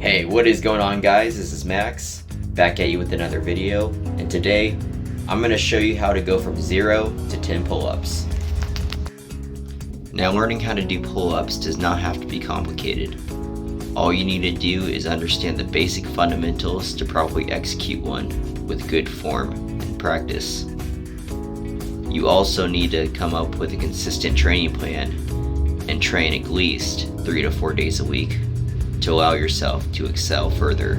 Hey, what is going on, guys? This is Max, back at you with another video, and today I'm going to show you how to go from 0 to 10 pull-ups. Now, learning how to do pull-ups does not have to be complicated. All you need to do is understand the basic fundamentals to properly execute one with good form and practice. You also need to come up with a consistent training plan and train at least 3 to 4 days a week to allow yourself to excel further.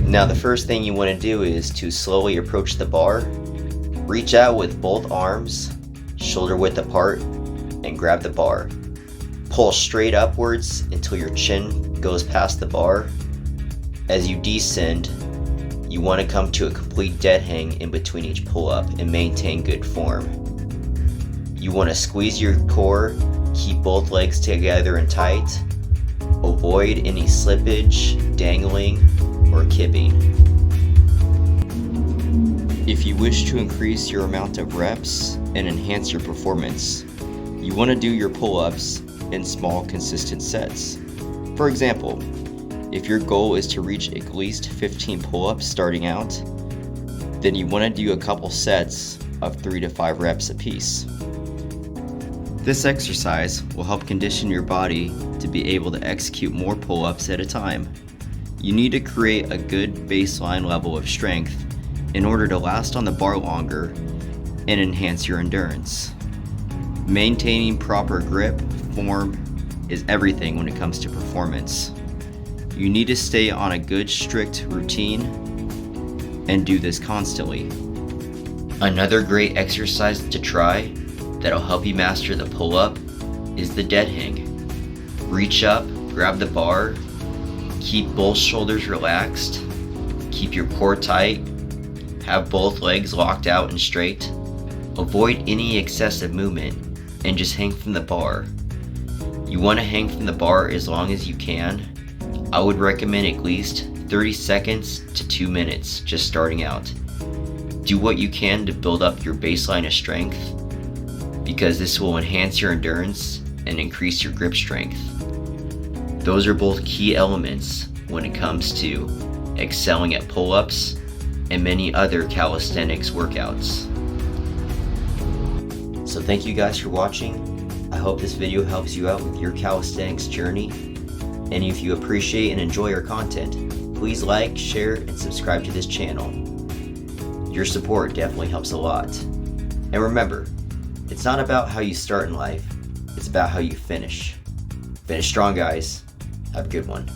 Now, the first thing you want to do is to slowly approach the bar, reach out with both arms, shoulder width apart, and grab the bar. Pull straight upwards until your chin goes past the bar. As you descend, you want to come to a complete dead hang in between each pull-up and maintain good form. You want to squeeze your core, keep both legs together and tight. Avoid any slippage, dangling, or kipping. If you wish to increase your amount of reps and enhance your performance, you want to do your pull-ups in small, consistent sets. For example, if your goal is to reach at least 15 pull-ups starting out, then you want to do a couple sets of 3 to 5 reps apiece. This exercise will help condition your body to be able to execute more pull-ups at a time. You need to create a good baseline level of strength in order to last on the bar longer and enhance your endurance. Maintaining proper grip, form, is everything when it comes to performance. You need to stay on a good, strict routine and do this constantly. Another great exercise to try that'll help you master the pull-up is the dead hang. Reach up, grab the bar, keep both shoulders relaxed, keep your core tight, have both legs locked out and straight, avoid any excessive movement, and just hang from the bar. You want to hang from the bar as long as you can. I would recommend at least 30 seconds to 2 minutes just starting out. Do what you can to build up your baseline of strength, because this will enhance your endurance and increase your grip strength. Those are both key elements when it comes to excelling at pull-ups and many other calisthenics workouts. So thank you guys for watching. I hope this video helps you out with your calisthenics journey. And if you appreciate and enjoy our content, please like, share, and subscribe to this channel. Your support definitely helps a lot. And remember, it's not about how you start in life, it's about how you finish. Finish strong, guys. Have a good one.